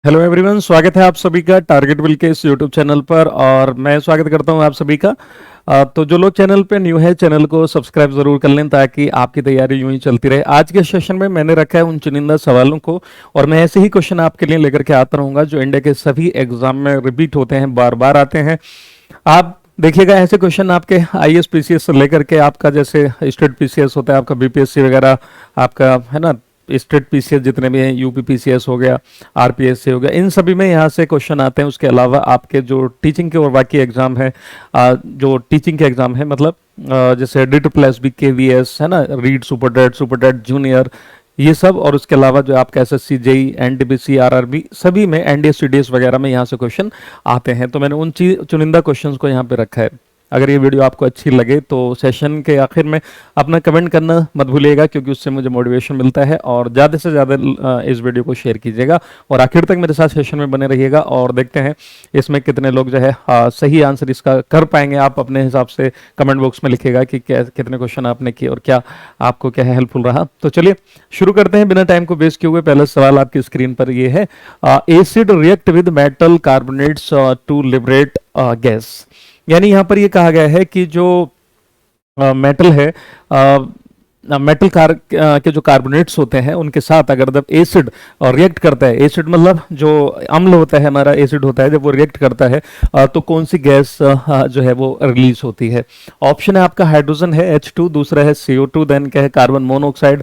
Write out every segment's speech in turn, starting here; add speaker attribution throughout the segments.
Speaker 1: Hello everyone, स्वागत है आप सभी का टारगेट बिल के इस यूट्यूब चैनल पर। और मैं स्वागत करता हूं आप सभी का। तो जो लोग चैनल पे न्यू है, चैनल को सब्सक्राइब जरूर कर लें ताकि आपकी तैयारी यूं ही चलती रहे। आज के सेशन में मैंने रखा है उन चुनिंदा सवालों को, और मैं ऐसे ही क्वेश्चन आपके लिए लेकर के आता रहूंगा जो इंडिया के सभी एग्जाम में रिपीट होते हैं, बार बार आते हैं। आप देखिएगा ऐसे क्वेश्चन आपके आईएएस पीसीएस से लेकर के आपका जैसे स्टेट पीसीएस होता है, आपका बीपीएससी वगैरह, आपका है ना स्टेट पीसीएस जितने भी हैं, यूपी पीसीएस हो गया, आरपीएससी हो गया, इन सभी में यहाँ से क्वेश्चन आते हैं। उसके अलावा आपके जो टीचिंग के और बाकी एग्जाम है, जो टीचिंग के एग्जाम है मतलब जैसे DSSB KVS है ना, रीड सुपर डेट जूनियर, ये सब। और उसके अलावा जो आपका एसएससी जेई एनटीपीसी आरआरबी सभी में, एनडीएस सीडीएस वगैरह में यहाँ से क्वेश्चन आते हैं। तो मैंने उन चुनिंदा क्वेश्चंस को यहाँ पे रखा है। अगर ये वीडियो आपको अच्छी लगे तो सेशन के आखिर में अपना कमेंट करना मत भूलिएगा, क्योंकि उससे मुझे मोटिवेशन मिलता है। और ज़्यादा से ज़्यादा इस वीडियो को शेयर कीजिएगा और आखिर तक मेरे साथ सेशन में बने रहिएगा। और देखते हैं इसमें कितने लोग जो है सही आंसर इसका कर पाएंगे। आप अपने हिसाब से कमेंट बॉक्स में लिखिएगा कि कितने क्वेश्चन आपने किए और क्या आपको क्या है हेल्पफुल रहा। तो चलिए शुरू करते हैं बिना टाइम को वेस्ट किए हुए। पहला सवाल आपकी स्क्रीन पर ये है, acid react with metal carbonates to liberate gas. यानी यहां पर ये कहा गया है कि जो मेटल है, मेटल के जो कार्बोनेट्स होते हैं उनके साथ अगर जब एसिड रिएक्ट करता है, एसिड मतलब जो अम्ल होता है हमारा, एसिड होता है, जब वो रिएक्ट करता है तो कौन सी गैस जो है वो रिलीज होती है। ऑप्शन है आपका हाइड्रोजन है H2, दूसरा है CO2, देन क्या है कार्बन मोनोऑक्साइड,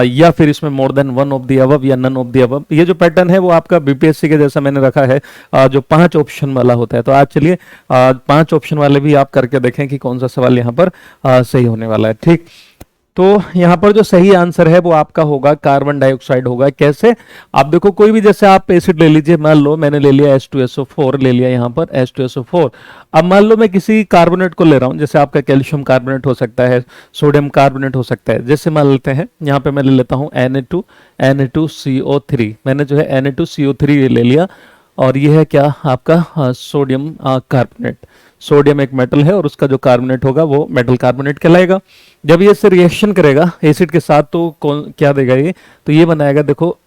Speaker 1: या फिर इसमें more than one of the above या नन ऑफ द अबव। ये जो पैटर्न है वो आपका बीपीएससी के जैसा मैंने रखा है, जो 5 ऑप्शन वाला होता है। तो आज चलिए 5 ऑप्शन वाले भी आप करके देखें कि कौन सा सवाल यहाँ पर सही होने वाला है। ठीक, तो यहां पर जो सही आंसर है वो आपका होगा कार्बन डाइऑक्साइड होगा। कैसे? आप देखो, कोई भी जैसे आप एसिड ले लीजिए, मान लो मैंने ले लिया H2SO4 ले लिया, यहां पर H2SO4। अब मान लो मैं किसी कार्बोनेट को ले रहा हूं, जैसे आपका कैल्शियम कार्बोनेट हो सकता है, सोडियम कार्बोनेट हो सकता है। जैसे मान लेते हैं यहां पे मैं ले लेता हूं Na2CO3, मैंने जो है Na2CO3 ले लिया, और ये है क्या आपका सोडियम कार्बोनेट। सोडियम एक मेटल है और उसका जो कार्बोनेट होगा वो मेटल कार्बोनेट कहलाएगा। जब ये से रिएक्शन करेगा एसिड के साथ तो कौन क्या देगा ये, तो ये बनाएगा देखो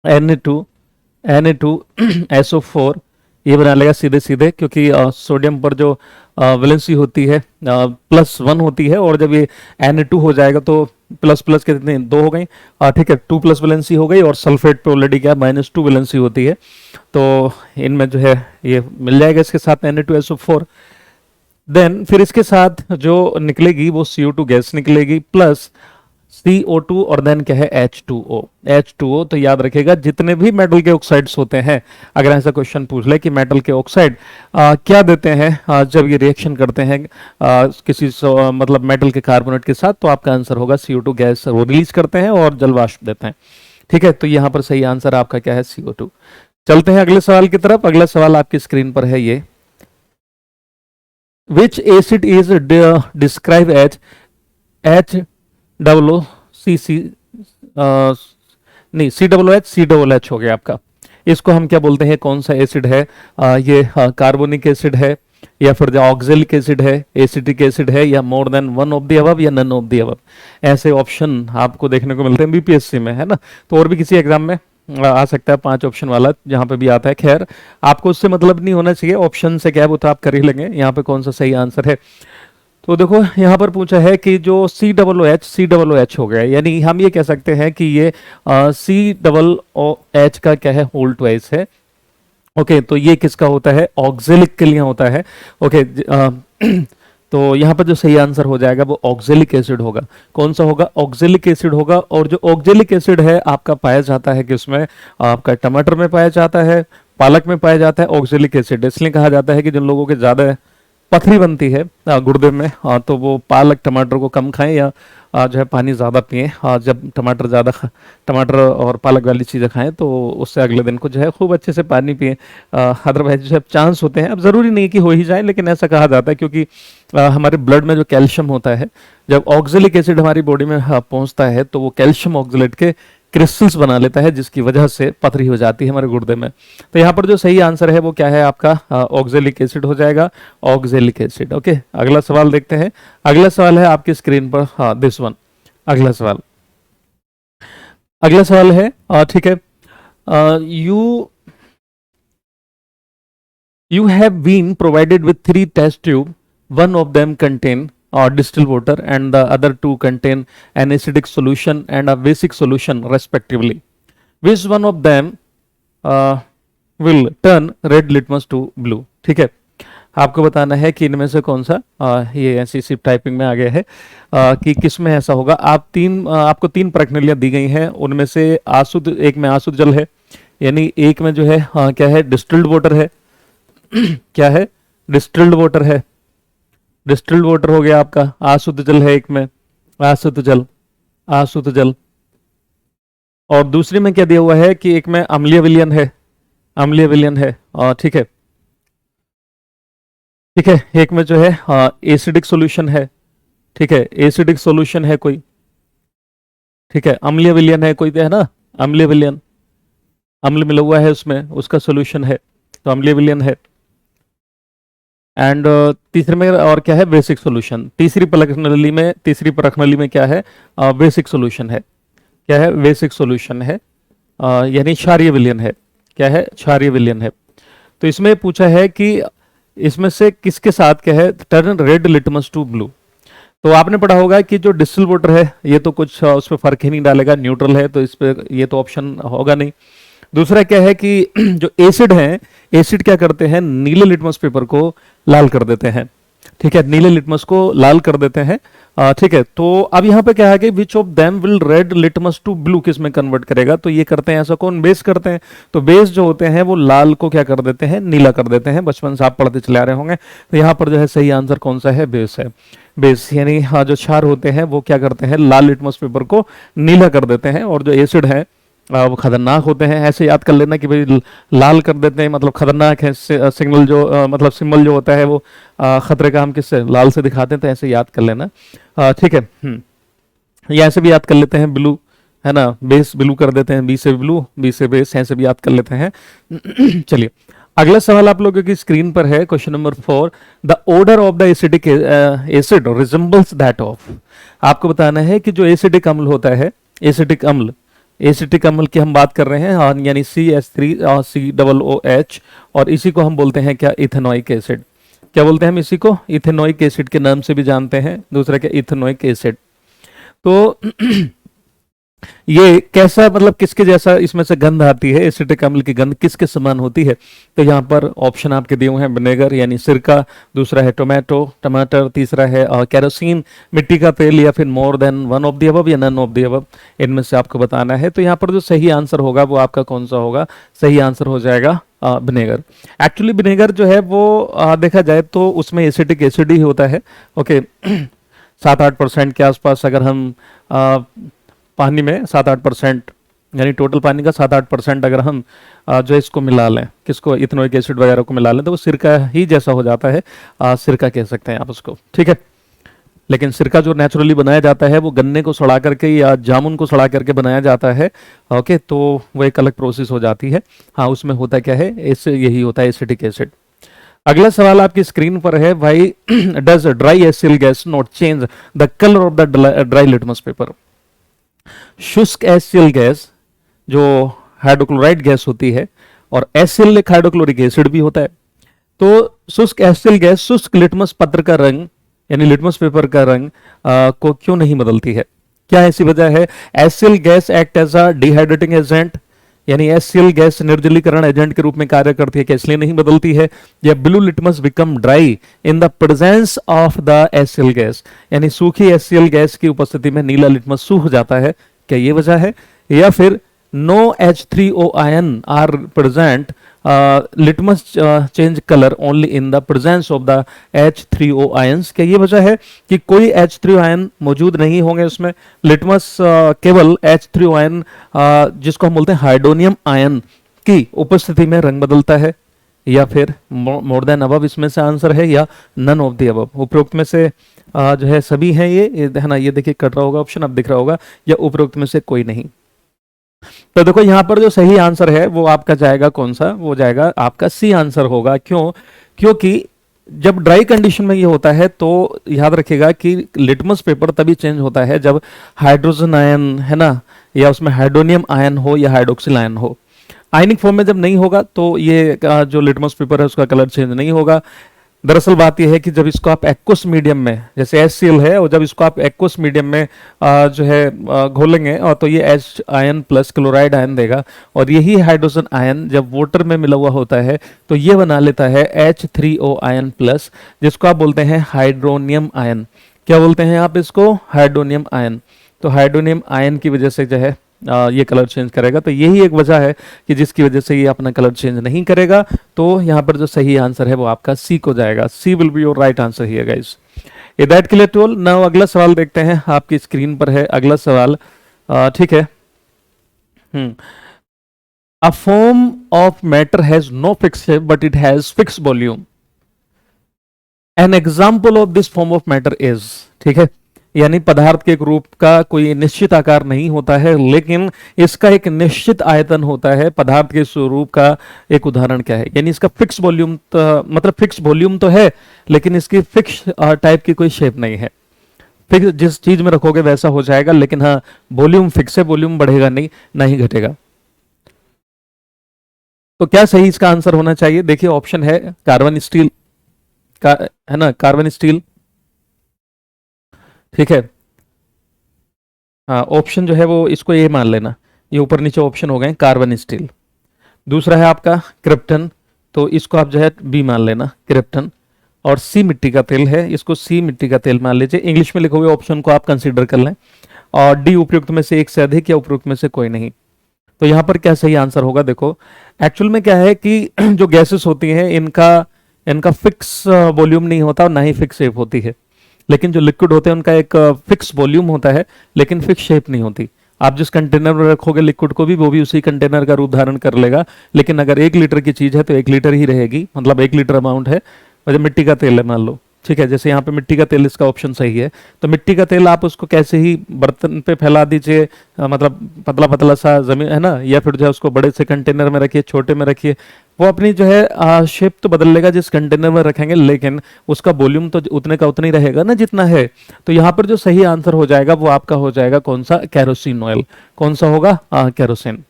Speaker 1: Na2SO4, ये बना लेगा सीधे सीधे, क्योंकि सोडियम पर जो वैलेंसी होती है +1 होती है, और जब ये Na2 हो जाएगा तो प्लस प्लस कितने 2 हो गई, ठीक है, 2+ वैलेंसी हो गई। और सल्फेट पे ऑलरेडी क्या -2 वैलेंसी होती है, तो इनमें जो है ये मिल जाएगा इसके साथ Na2SO4। देन फिर इसके साथ जो निकलेगी वो CO2 गैस निकलेगी प्लस CO2, और देन क्या है H2O। तो याद रखिएगा जितने भी मेटल के ऑक्साइड्स होते हैं, अगर ऐसा क्वेश्चन पूछ ले कि मेटल के ऑक्साइड क्या देते हैं जब ये रिएक्शन करते हैं किसी मतलब मेटल के कार्बोनेट के साथ, तो आपका आंसर होगा CO2 गैस वो रिलीज करते हैं और जल वाष्प देते हैं। ठीक है, तो यहाँ पर सही आंसर आपका क्या है CO2। चलते हैं अगले सवाल की तरफ। अगला सवाल आपकी स्क्रीन पर है ये, which acid is describe as HCC, नहीं COOH हो गया आपका। इसको हम क्या बोलते हैं, कौन सा एसिड है? ये कार्बोनिक एसिड है, या फिर जो ऑक्जेलिक एसिड है, एसिटिक एसिड है, या more than one of the above या नन ऑफ द अबव। ऐसे ऑप्शन आपको देखने को मिलते हैं बीपीएससी में, है ना। तो और भी किसी एग्जाम में आ सकता है 5 ऑप्शन वाला, जहां पे भी आता है। खैर, आपको उससे मतलब नहीं होना चाहिए, ऑप्शन से क्या है वो तो आप कर ही लेंगे। यहाँ पे कौन सा सही आंसर है, तो देखो यहाँ पर पूछा है कि जो COOH हो गया, यानी हम ये कह सकते हैं कि ये COOH का क्या है, होल ट्वाइस है। ओके, तो ये किसका होता है, ऑक्जेलिक के लिए होता है। ओके, तो यहाँ पर जो सही आंसर हो जाएगा वो ऑक्जेलिक एसिड होगा। कौन सा होगा, ऑक्जेलिक एसिड होगा। और जो ऑक्जेलिक एसिड है आपका पाया जाता है किसमें, आपका टमाटर में पाया जाता है, पालक में पाया जाता है ऑक्जेलिक एसिड। इसलिए कहा जाता है कि जिन लोगों के ज्यादा पथरी बनती है गुर्दे में, तो वो पालक टमाटर को कम खाएं, या जो है पानी ज़्यादा पिए। जब टमाटर और पालक वाली चीज़ें खाएं तो उससे अगले दिन को जो है खूब अच्छे से पानी पिए। अदरवाइज जो है चांस होते हैं, अब ज़रूरी नहीं कि हो ही जाए, लेकिन ऐसा कहा जाता है क्योंकि हमारे ब्लड में जो कैल्शियम होता है, जब ऑक्जेलिक एसिड हमारी बॉडी में पहुंचता है तो वो कैल्शियम ऑक्जेलेट के क्रिस्टल्स बना लेता है, जिसकी वजह से पथरी हो जाती है हमारे गुर्दे में। तो यहाँ पर जो सही आंसर है वो क्या है आपका, ऑक्जेलिक एसिड हो जाएगा, ऑक्जेलिक एसिड। ओके, अगला सवाल देखते हैं। अगला सवाल है आपकी स्क्रीन पर, दिस वन। अगला सवाल है, ठीक है, you you have been provided with three test tube. One of them contain distilled water and the other two contain an acidic solution and a basic solution respectively. Which one of them will turn red litmus to blue? ठीक है, आपको बताना है कि इनमें से कौन सा ये ऐसी सी टाइपिंग में आ गया है कि किस में ऐसा होगा। आपको तीन प्रणालियां दी गई हैं, उनमें से एक में आसुत जल है, यानी एक में जो है क्या है, डिस्टिल्ड वाटर है क्या है, डिस्टिल्ड वाटर है, डिस्टिल्ड वाटर हो गया आपका। आसुत जल है एक में, आसुत जल, आसुत जल। और दूसरी में क्या दिया हुआ है कि एक में अम्लीय विलयन है, अम्लीय विलयन है, ठीक है, ठीक है। एक में जो है एसिडिक सॉल्यूशन है, ठीक है, एसिडिक सॉल्यूशन है कोई, ठीक है, अम्लीय विलयन है कोई, है ना, अम्लीय विलयन, अम्ल मिला हुआ है उसमें, उसका सॉल्यूशन है, तो अम्लीय विलयन है। एंड तीसरे में और क्या है, बेसिक सॉल्यूशन। तीसरी प्रणाली में क्या है, बेसिक सॉल्यूशन है, क्या है, बेसिक सॉल्यूशन है, यानी क्षारीय विलयन है, क्या है, क्षारीय विलयन है। तो इसमें पूछा है कि इसमें से किसके साथ क्या है, turn red litmus to blue. तो आपने पढ़ा होगा कि जो डिस्टिल वाटर है ये तो कुछ उस पर फर्क ही नहीं डालेगा, न्यूट्रल है, तो इस पर ये तो ऑप्शन होगा नहीं। दूसरा क्या है कि जो एसिड है, एसिड क्या करते हैं, नीले लिटमस पेपर को लाल कर देते हैं, ठीक है, नीले लिटमस को लाल कर देते हैं, ठीक है। तो अब यहाँ पे क्या है कि which of them will red litmus to blue किस में कन्वर्ट करेगा, तो ये करते हैं ऐसा कौन, बेस करते हैं। तो बेस जो होते हैं वो लाल को क्या कर देते हैं, नीला कर देते हैं, बचपन से आप पढ़ते चले आ रहे होंगे। तो यहाँ पर जो है सही आंसर कौन सा है, बेस है। बेस यानी जो क्षार होते हैं वो क्या करते हैं, लाल लिटमस पेपर को नीला कर देते हैं, और जो एसिड है वो खतरनाक होते हैं। ऐसे याद कर लेना कि भाई लाल कर देते हैं मतलब खतरनाक है, सिग्नल जो मतलब सिंबल जो होता है वो खतरे का हम किससे, लाल से दिखाते हैं, तो ऐसे याद कर लेना, ठीक है। या ऐसे भी याद कर लेते हैं, ब्लू है ना, बेस ब्लू कर देते हैं, बी से ब्लू, बी से बेस, ऐसे भी याद कर लेते हैं। चलिए अगला सवाल आप लोगों की स्क्रीन पर है, question number 4। The order of the acidic acid resembles that of. आपको बताना है कि जो एसिडिक अम्ल होता है, एसिडिक अम्ल, एसिटिक अम्ल की हम बात कर रहे हैं, यानी CH3COOH, और इसी को हम बोलते हैं क्या, इथेनोइक एसिड। क्या बोलते हैं हम इसी को, इथेनोइक एसिड के नाम से भी जानते हैं। दूसरा क्या, इथेनोइक एसिड। तो ये कैसा, मतलब किसके जैसा इसमें से गंध आती है, एसिटिक अम्ल की गंध किसके समान होती है। तो यहाँ पर ऑप्शन आपके दिए हुए हैं, विनेगर यानी सिरका, दूसरा है टमाटर, तीसरा है केरोसिन, मिट्टी का तेल, या फिर more than one of the above या नन ऑफ द अबव, इनमें से आपको बताना है। तो यहाँ पर जो सही आंसर होगा वो आपका कौन सा होगा, सही आंसर हो जाएगा विनेगर। एक्चुअली विनेगर जो है वो देखा जाए तो उसमें एसिटिक एसिड ही होता है, ओके। 7-8% के आसपास अगर हम पानी में 7-8%, यानी टोटल पानी का 7-8% अगर हम जो इसको मिला लें, किसको, इथेनोइक एसिड वगैरह को मिला लें, तो वो सिरका ही जैसा हो जाता है, सिरका कह सकते हैं आप उसको, ठीक है। लेकिन सिरका जो नेचुरली बनाया जाता है वो गन्ने को सड़ा करके या जामुन को सड़ा करके बनाया जाता है, ओके, तो वो एक अलग प्रोसेस हो जाती है। हाँ, उसमें होता क्या है, इससे यही होता है एसिटिक एसिड। अगला सवाल आपकी स्क्रीन पर है, भाई does dry acyl gas not change the colour of the dry litmus paper. शुष्क एसिल गैस जो हाइड्रोक्लोराइड गैस होती है, और एसिल एक हाइड्रोक्लोरिक एसिड भी होता है, तो शुष्क एसिल गैस शुष्क लिटमस पत्र का रंग, यानी लिटमस पेपर का रंग को क्यों नहीं बदलती है। क्या ऐसी वजह है, acyl gas act as a dehydrating agent, यानी एसिल गैस निर्जलीकरण एजेंट के रूप में कार्य करती है, क्या इसलिए नहीं बदलती है। या blue litmus become dry in the presence of the acyl gas, यानी सूखी एसिल गैस की उपस्थिति में नीला लिटमस सूख जाता है, क्या ये वजह है। या फिर no H3O ion are present, litmus change colour only in the presence of the H3O ions, क्या ये वजह है कि कोई H3O आयन मौजूद नहीं होंगे उसमें, लिटमस केवल H3O आयन जिसको हम बोलते हैं हाइड्रोनियम आयन की उपस्थिति में रंग बदलता है। या फिर मोर देन अबव इसमें से आंसर है, या नन ऑफ द अबव, उपरोक्त में से जो है सभी हैं ये है ना, ये देखिए कट रहा होगा ऑप्शन, अब दिख रहा होगा, या उपरोक्त में से कोई नहीं। तो देखो यहाँ पर जो सही आंसर है वो आपका जाएगा कौन सा, वो जाएगा आपका सी आंसर होगा। क्यों, क्योंकि जब ड्राई कंडीशन में ये होता है तो याद रखिएगा कि लिटमस पेपर तभी चेंज होता है जब हाइड्रोजन आयन है ना, या उसमें हाइड्रोनियम आयन हो या हाइड्रोक्सिल आयन हो। आयनिक फॉर्म में जब नहीं होगा तो ये जो लिटमस पेपर है उसका कलर चेंज नहीं होगा। दरअसल बात यह है कि जब इसको आप एक्वस मीडियम में, जैसे HCl है, और जब इसको आप एक्वस मीडियम में जो है घोलेंगे, और तो ये H ion plus chloride ion देगा, और यही हाइड्रोजन आयन जब वाटर में मिला हुआ होता है तो ये बना लेता है H3O आयन प्लस, जिसको आप बोलते हैं हाइड्रोनियम आयन। क्या बोलते हैं आप इसको? Hydronium ion. तो हाइड्रोनियम आयन की वजह से जो है ये कलर चेंज करेगा। तो यही एक वजह है कि जिसकी वजह से ये अपना कलर चेंज नहीं करेगा। तो यहाँ पर जो सही आंसर है वो आपका सी को जाएगा। C will be your right answer here guys. Is that clear to all? Now अगला सवाल देखते हैं, आपकी स्क्रीन पर है अगला सवाल। ठीक है। A form of matter has no fix shape but it has fix volume. An example of this form of matter is, ठीक है, यानी पदार्थ के एक रूप का कोई निश्चित आकार नहीं होता है, लेकिन इसका एक निश्चित आयतन होता है। पदार्थ के स्वरूप का एक उदाहरण क्या है? यानी इसका फिक्स वॉल्यूम, मतलब फिक्स वॉल्यूम तो है, लेकिन इसकी फिक्स टाइप की कोई शेप नहीं है। फिक्स जिस चीज में रखोगे वैसा हो जाएगा, लेकिन हाँ वॉल्यूम फिक्स है, वॉल्यूम बढ़ेगा नहीं, ना ही घटेगा। तो क्या सही इसका आंसर होना चाहिए? देखिए ऑप्शन है कार्बन स्टील का, है ना, कार्बन स्टील, ठीक है। हाँ, ऑप्शन जो है वो इसको ये मान लेना, ये ऊपर नीचे ऑप्शन हो गए, कार्बन स्टील। दूसरा है आपका क्रिप्टन, तो इसको आप जो है बी मान लेना, क्रिप्टन। और सी मिट्टी का तेल है, इसको सी मिट्टी का तेल मान लीजिए। इंग्लिश में लिखे हुए ऑप्शन को आप कंसीडर कर लें। और डी उपयुक्त में से एक से अधिक या उपयुक्त में से कोई नहीं। तो यहाँ पर क्या सही आंसर होगा? देखो एक्चुअल में क्या है कि जो गैसेस होती हैं इनका इनका फिक्स वॉल्यूम नहीं होता और ना ही फिक्स शेप होती है, लेकिन जो लिक्विड होते हैं उनका एक फिक्स वॉल्यूम होता है, लेकिन फिक्स शेप नहीं होती। आप जिस कंटेनर में रखोगे लिक्विड को भी, वो भी उसी कंटेनर का रूप धारण कर लेगा, लेकिन अगर 1 लीटर की चीज है तो 1 लीटर ही रहेगी, मतलब 1 लीटर अमाउंट है। और जब मिट्टी का तेल है मान लो, ठीक है, जैसे यहाँ पे मिट्टी का तेल, इसका ऑप्शन सही है। तो मिट्टी का तेल आप उसको कैसे ही बर्तन पे फैला दीजिए, मतलब पतला पतला सा जमीन, है ना, या फिर जो है उसको बड़े से कंटेनर में रखिए, छोटे में रखिए, वो अपनी जो है शेप तो बदल लेगा जिस कंटेनर में रखेंगे, लेकिन उसका वॉल्यूम तो उतने का उतना ही रहेगा ना जितना है। तो यहाँ पर जो सही आंसर हो जाएगा वो आपका हो जाएगा कौन सा? Kerosene oil. कौन सा होगा? Kerosene.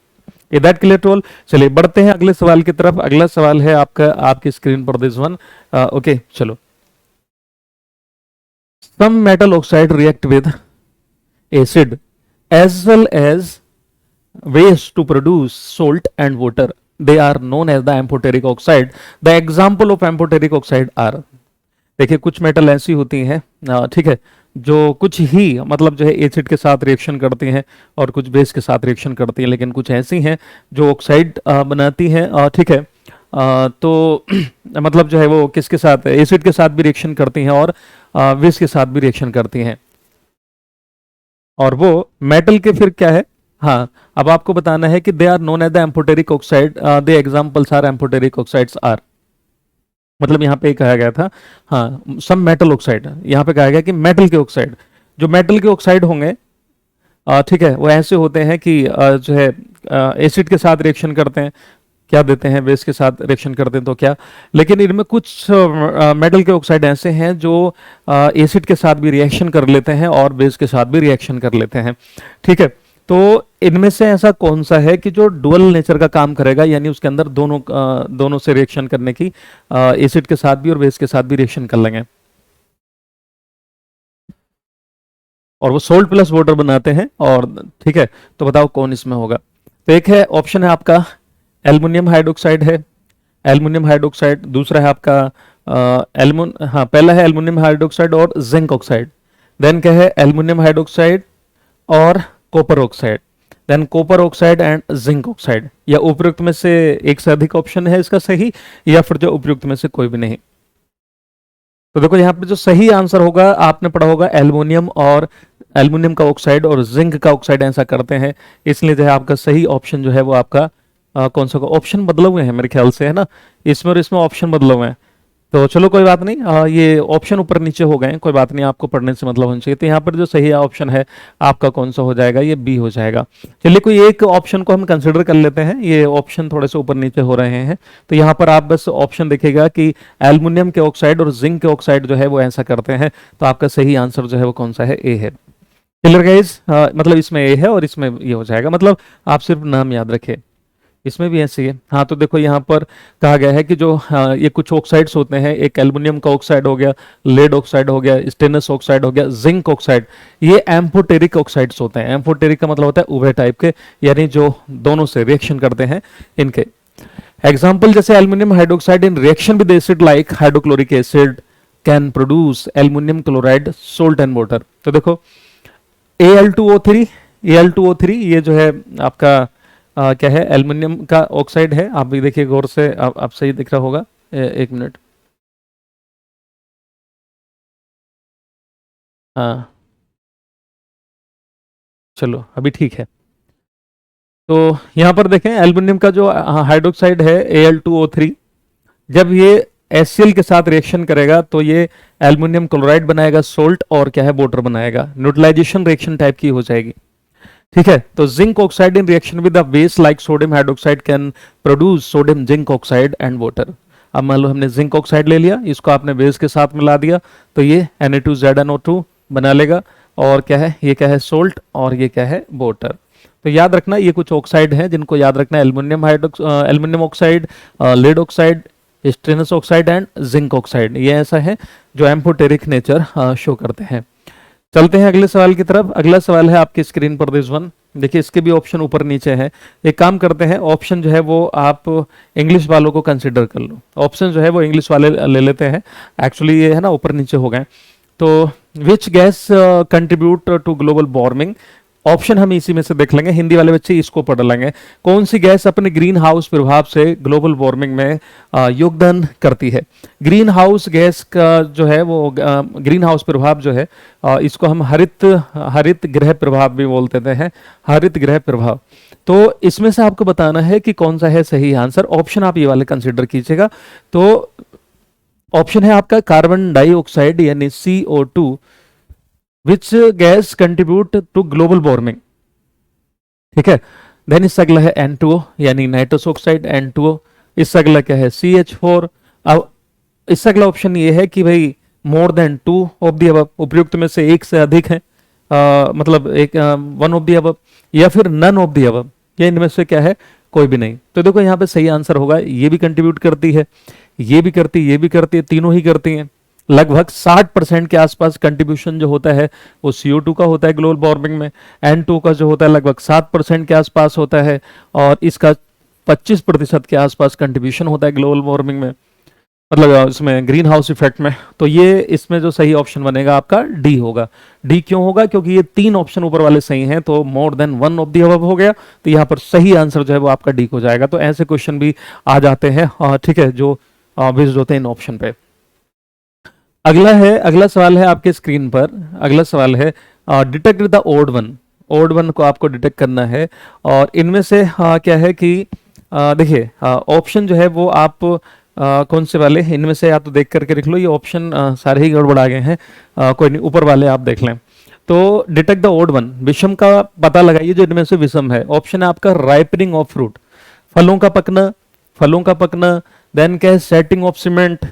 Speaker 1: Is that clear to all? चलिए बढ़ते हैं अगले सवाल की तरफ। अगला सवाल है आपका, आपकी स्क्रीन पर दिस वन। ओके चलो। Some metal oxide react with acid as well as waste to produce salt and water. They are known as the amphoteric oxide. The example of amphoteric oxide are, देखिए कुछ metal ऐसी होती हैं, ठीक है, जो कुछ ही मतलब जो है एसिड के साथ रिएक्शन करती हैं और कुछ बेस के साथ रिएक्शन करती हैं, लेकिन कुछ ऐसी हैं जो ऑक्साइड बनाती हैं, ठीक है। तो मतलब जो है वो किसके साथ? एसिड के साथ भी रिएक्शन करती हैं और बेस के साथ भी रिएक्शन करती हैं। और वो मेटल के फिर क्या है? हाँ, अब आपको बताना है कि they are known as the amphoteric oxide, they examples are amphoteric oxides are, मतलब यहाँ पे कहा गया था, हाँ, सम मेटल ऑक्साइड, यहाँ पे कहा गया कि मेटल के ऑक्साइड, जो मेटल के ऑक्साइड होंगे, ठीक है, वो ऐसे होते हैं कि जो है एसिड के साथ रिएक्शन करते हैं, क्या देते हैं, बेस के साथ रिएक्शन करते हैं तो क्या, लेकिन इनमें कुछ मेटल के ऑक्साइड ऐसे हैं जो एसिड के साथ भी रिएक्शन कर लेते हैं और बेस के साथ भी रिएक्शन कर लेते हैं, ठीक है। तो इनमें से ऐसा कौन सा है कि जो डुअल नेचर का काम करेगा, यानी उसके अंदर दोनों से रिएक्शन करने की, एसिड के साथ भी और बेस के साथ भी रिएक्शन कर लेंगे और वो सोल्ट प्लस वाटर बनाते हैं, और ठीक है, तो बताओ कौन इसमें होगा? तो एक है, ऑप्शन है आपका एल्युमिनियम हाइड्रोक्साइड है, एल्युमिनियम हाइड्रोक्साइड। दूसरा है आपका हाँ, पहला है एल्युमिनियम हाइड्रोक्साइड और जिंक ऑक्साइड। देन क्या है? एल्युमिनियम हाइड्रोक्साइड और copper oxide. Than copper oxide and zinc oxide. या उपयुक्त में से एक से अधिक ऑप्शन है इसका सही, या फिर जो उपयुक्त में से कोई भी नहीं। तो देखो यहाँ पे जो सही आंसर होगा, आपने पढ़ा होगा एल्युमिनियम और एल्युमिनियम का ऑक्साइड और जिंक का ऑक्साइड ऐसा करते हैं, इसलिए जो है आपका सही ऑप्शन जो है वो आपका कौन सा? ऑप्शन बदले हुए हैं मेरे ख्याल से, है ना, इसमें और इसमें ऑप्शन बदले हुए हैं। तो चलो कोई बात नहीं, ये ऑप्शन ऊपर नीचे हो गए, कोई बात नहीं, आपको पढ़ने से मतलब होना चाहिए। तो यहाँ पर जो सही ऑप्शन है आपका कौन सा हो जाएगा? ये बी हो जाएगा। चलिए कोई एक ऑप्शन को हम कंसिडर कर लेते हैं, ये ऑप्शन थोड़े से ऊपर नीचे हो रहे हैं। तो यहाँ पर आप बस ऑप्शन देखिएगा कि एल्युमिनियम के ऑक्साइड और जिंक के ऑक्साइड जो है वो ऐसा करते हैं। तो आपका सही आंसर जो है वो कौन सा है? ए है। Clear guys? मतलब इसमें ए है और इसमें ये हो जाएगा, मतलब आप सिर्फ नाम याद रखें। इसमें भी ऐसे ही है। हाँ, तो देखो यहाँ पर कहा गया है कि जो ये कुछ ऑक्साइड्स होते हैं, एक एल्युमिनियम का ऑक्साइड हो गया, लेड ऑक्साइड हो गया, स्टेनलेस ऑक्साइड हो गया, जिंक ऑक्साइड, ये एम्फोटेरिक ऑक्साइड्स होते हैं। एम्फोटेरिक का मतलब होता है उभय टाइप के, यानी जो दोनों से रिएक्शन करते हैं इनके। एग्जाम्पल जैसे aluminium hydroxide in reaction with acid like hydrochloric acid can produce aluminium chloride salt and water. तो देखो Al2O3, Al2O3 ये जो है आपका क्या है, एल्युमिनियम का ऑक्साइड है। आप भी देखिए गौर से, आप सही दिख रहा होगा। एक मिनट, हाँ चलो अभी ठीक है। तो यहाँ पर देखें एल्युमिनियम का जो हाइड्रोक्साइड है Al2O3, जब ये HCl के साथ रिएक्शन करेगा तो ये एल्युमिनियम क्लोराइड बनाएगा, सोल्ट और क्या है, वाटर बनाएगा। न्यूट्रलाइजेशन रिएक्शन टाइप की हो जाएगी। ठीक है, तो zinc oxide in reaction with the base like sodium hydroxide can produce sodium zinc oxide and water. अब मान लो हमने जिंक ऑक्साइड ले लिया, इसको आपने बेस के साथ मिला दिया, तो ये Na2ZnO2 बना लेगा। और क्या है, ये क्या है, सोल्ट, और ये क्या है, वाटर। तो याद रखना ये कुछ ऑक्साइड हैं जिनको याद रखना है, aluminium oxide, lead oxide, stainless oxide and zinc oxide. ये ऐसा है जो एम्फोटेरिक नेचर शो करते हैं। चलते हैं अगले सवाल की तरफ। अगला सवाल है आपकी स्क्रीन पर, दिस वन। देखिए इसके भी ऑप्शन ऊपर नीचे है। एक काम करते हैं, ऑप्शन जो है वो आप इंग्लिश वालों को कंसिडर कर लो। ऑप्शन जो है वो इंग्लिश वाले ले लेते हैं, एक्चुअली ये है ना ऊपर नीचे हो गए। तो which gas contribute to global warming, option हम इसी में से देख लेंगे, हिंदी वाले बच्चे इसको पढ़ लेंगे। कौन सी गैस अपने ग्रीन हाउस प्रभाव से ग्लोबल वार्मिंग में योगदान करती है। ग्रीन हाउस गैस का जो है वो ग्रीन हाउस प्रभाव जो है इसको हम हरित गृह प्रभाव भी बोलते हैं, हरित गृह प्रभाव। तो इसमें से आपको बताना है कि कौन सा है सही आंसर। ऑप्शन आप ये वाले कंसिडर कीजिएगा। तो ऑप्शन है आपका कार्बन डाइऑक्साइड यानी CO2, which gas contribute to global warming. ठीक है, देन इससे अगला है N2O यानी नाइट्रस ऑक्साइड N2O। इससे अगला क्या है, CH4। अब इससे अगला ऑप्शन ये है कि भाई more than 2 of the above, उपयुक्त में से एक से अधिक है, मतलब एक 1 ऑफ दी अबव, या फिर नन ऑफ दी अबव, या इनमें से क्या है, कोई भी नहीं। तो देखो यहाँ पे सही आंसर होगा, ये भी कंट्रीब्यूट करती है, ये भी करती है, ये भी करती है, तीनों ही करती हैं। लगभग 60% के आसपास कंट्रीब्यूशन जो होता है वो CO2 का होता है ग्लोबल वार्मिंग में। N2 का जो होता है लगभग 7% के आसपास होता है, और इसका 25% के आसपास कंट्रीब्यूशन होता है ग्लोबल वार्मिंग में, मतलब इसमें ग्रीन हाउस इफेक्ट में। तो ये इसमें जो सही ऑप्शन बनेगा आपका डी होगा। डी क्यों होगा, क्योंकि ये 3 ऑप्शन ऊपर वाले सही हैं, तो more than 1 of the above हो गया, तो यहाँ पर सही आंसर जो है वो आपका डी हो जाएगा। तो ऐसे क्वेश्चन भी आ जाते हैं, ठीक है, जो बेस्ड होते हैं इन ऑप्शन पे। अगला सवाल है आपके स्क्रीन पर। अगला सवाल है detect the odd one. Odd one को आपको डिटेक्ट करना है, और इनमें से क्या है कि देखिए ऑप्शन जो है वो आप कौन से वाले, इनमें से या तो देख करके लिख लो, ये ऑप्शन सारे ही गड़बड़ा गए हैं, कोई नहीं, ऊपर वाले आप देख लें। तो डिटेक्ट द ओड वन, विषम का पता लगाइए जो इनमें से विषम है। ऑप्शन है आपका राइपनिंग ऑफ फ्रूट, फलों का पकना, फलों का पकना। देन क्या है, सेटिंग ऑफ सीमेंट,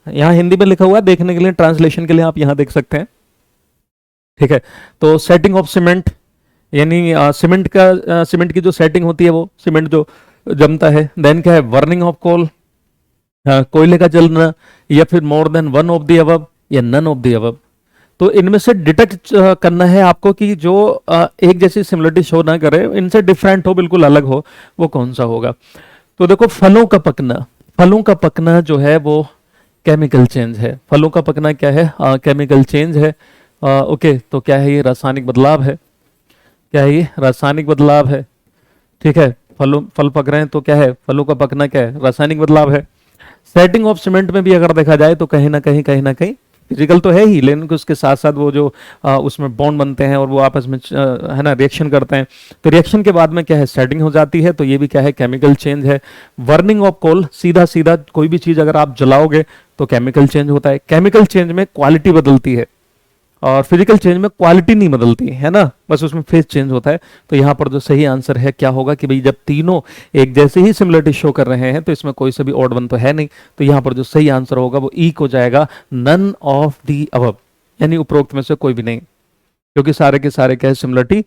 Speaker 1: यहाँ हिंदी में लिखा हुआ है, देखने के लिए ट्रांसलेशन के लिए आप यहाँ देख सकते हैं। ठीक है, तो सेटिंग ऑफ सीमेंट यानी सीमेंट की जो सेटिंग होती है वो सीमेंट जो जमता है। देन क्या है, बर्निंग ऑफ कोल, कोयले का जलना, या फिर more than 1 of the above, या नन ऑफ दी अबव। तो इनमें से डिटेक्ट करना है आपको कि जो एक जैसी सिमिलरिटी शो ना करे, इनसे डिफरेंट हो, बिल्कुल अलग हो, वो कौन सा होगा। तो देखो फलों का पकना, फलों का पकना जो है वो केमिकल चेंज है। फलों का पकना क्या है, केमिकल चेंज है। ओके, तो क्या है, ये रासायनिक बदलाव है। क्या है, ये रासायनिक बदलाव है। ठीक है, फल पक रहे हैं तो क्या है, फलों का पकना क्या है, रासायनिक बदलाव है। सेटिंग ऑफ सीमेंट में भी अगर देखा जाए तो कहीं ना कहीं फिजिकल तो है ही, लेकिन उसके साथ साथ वो जो उसमें बॉन्ड बनते हैं और वो आपस में है ना रिएक्शन करते हैं, तो रिएक्शन के बाद में क्या है, सेटिंग हो जाती है। तो ये भी क्या है, केमिकल चेंज है। बर्निंग ऑफ कोल, सीधा सीधा कोई भी चीज अगर आप जलाओगे तो केमिकल चेंज होता है। केमिकल चेंज में क्वालिटी बदलती है, और फिजिकल चेंज में क्वालिटी नहीं बदलती है ना, बस उसमें फेज चेंज होता है। तो यहाँ पर जो सही आंसर है क्या होगा कि भाई जब तीनों एक जैसे ही सिमिलरिटी शो कर रहे हैं तो इसमें कोई सा भी ऑड वन तो है नहीं। तो यहाँ पर जो सही आंसर होगा वो ई को जाएगा, नन ऑफ दी अबव, यानी उपरोक्त में से कोई भी नहीं। क्योंकि सारे के सारे क्या है, सिमिलरिटी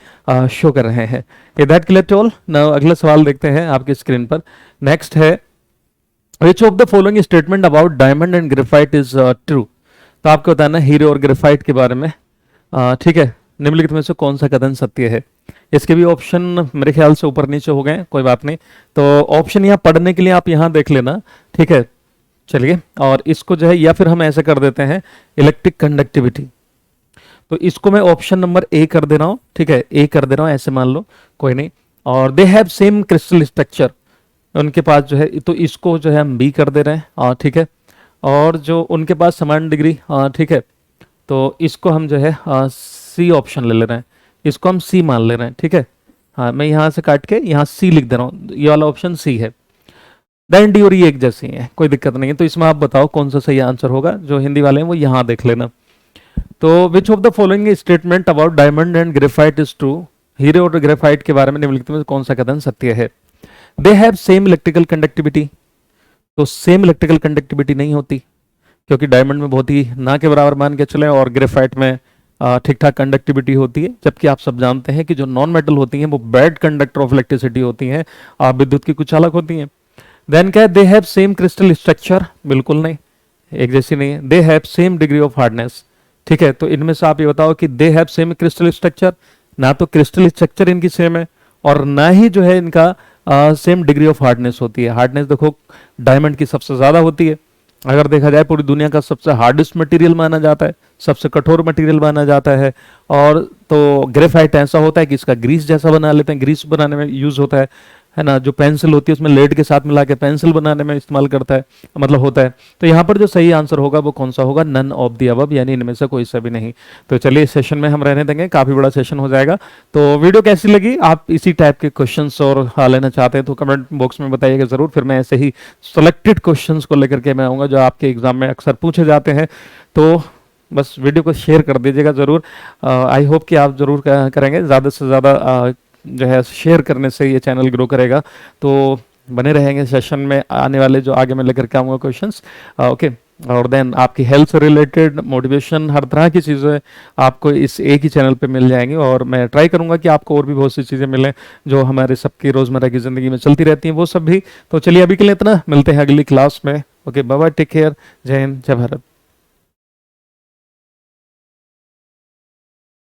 Speaker 1: शो कर रहे हैं। Is that clear to all? Now अगला सवाल देखते हैं आपकी स्क्रीन पर। नेक्स्ट है, which of the following statement about diamond and graphite is true? तो आपको बताना हीरे और ग्रेफाइट के बारे में। ठीक है, निम्नलिखित में से कौन सा कथन सत्य है? इसके भी ऑप्शन मेरे ख्याल से ऊपर नीचे हो गए, कोई बात नहीं। तो ऑप्शन यहाँ पढ़ने के लिए आप यहाँ देख लेना, ठीक है। चलिए, और इसको जो है, या फिर हम ऐसे कर देते हैं, इलेक्ट्रिक कंडक्टिविटी। तो इसको मैं ऑप्शन नंबर ए कर दे रहा हूँ, ठीक है, ए कर दे रहा हूँ, ऐसे मान लो, कोई नहीं। और they have same crystal structure, उनके पास जो है, तो इसको जो है हम बी कर दे रहे हैं, ठीक है। और जो उनके पास समान डिग्री, ठीक है, तो इसको हम जो है सी ऑप्शन ले ले रहे हैं, इसको हम सी मान ले रहे हैं, ठीक है। हाँ, मैं यहाँ से काट के यहाँ सी लिख दे रहा हूँ, ये वाला ऑप्शन सी है। दैन डी और ये एक जैसी है, कोई दिक्कत नहीं है। तो इसमें आप बताओ कौन सा सही आंसर होगा, जो हिंदी वाले हैं वो यहाँ देख लेना। तो विच of the following statement about diamond and graphite is true? हीरे और ग्रेफाइट के बारे में निम्नलिखित में कौन सा कथन सत्य है? They have same electrical conductivity, तो सेम इलेक्ट्रिकल कंडक्टिविटी नहीं होती, क्योंकि डायमंड में बहुत ही ना के बराबर मान के चले, और ग्रेफाइट में ठीक ठाक कंडक्टिविटी होती है। जबकि आप सब जानते हैं कि जो नॉन मेटल होती हैं वो बैड कंडक्टर ऑफ इलेक्ट्रिसिटी होती हैं, विद्युत की कुछ अलग होती हैं। देन क्या है, they have same crystal structure, बिल्कुल नहीं, एक जैसी नहीं है। They have same degree of hardness, ठीक है। तो इनमें से आप ये बताओ कि they have same crystal structure, ना तो क्रिस्टल स्ट्रक्चर इनकी सेम है, और ना ही जो है इनका सेम डिग्री ऑफ हार्डनेस होती है। हार्डनेस देखो डायमंड की सबसे ज्यादा होती है, अगर देखा जाए पूरी दुनिया का सबसे हार्डेस्ट मटेरियल माना जाता है, सबसे कठोर मटेरियल माना जाता है। और तो ग्रेफाइट ऐसा होता है कि इसका ग्रीस जैसा बना लेते हैं, ग्रीस बनाने में यूज होता है ना। जो पेंसिल होती है उसमें लेड के साथ मिला के पेंसिल बनाने में इस्तेमाल करता है, मतलब होता है। तो यहाँ पर जो सही आंसर होगा वो कौन सा होगा? नन ऑफ द अबव, यानी इनमें से कोई सा भी नहीं। तो चलिए, इस सेशन में हम रहने देंगे, काफी बड़ा सेशन हो जाएगा। तो वीडियो कैसी लगी? आप इसी टाइप के क्वेश्चंस और लेना चाहते हैं तो कमेंट बॉक्स में बताइएगा जरूर। फिर मैं ऐसे ही सिलेक्टेड क्वेश्चंस को लेकर के मैं आऊँगा जो आपके एग्जाम में अक्सर पूछे जाते हैं। तो बस वीडियो को शेयर कर दीजिएगा ज़रूर। आई होप कि आप ज़रूर करेंगे, ज़्यादा से ज़्यादा जो है शेयर करने से ये चैनल ग्रो करेगा। तो बने रहेंगे सेशन में आने वाले जो आगे मैं लेकर के आऊँगा क्वेश्चंस, ओके। और देन आपकी हेल्थ से रिलेटेड मोटिवेशन, हर तरह की चीज़ें आपको इस एक ही चैनल पे मिल जाएंगी। और मैं ट्राई करूँगा कि आपको और भी बहुत सी चीज़ें मिलें जो हमारे सबकी रोज़मर्रा की ज़िंदगी में चलती रहती हैं, वो सब भी। तो चलिए, अभी के लिए इतना, मिलते हैं अगली क्लास में। Okay, bye bye, take care, जय हिंद, जय भारत।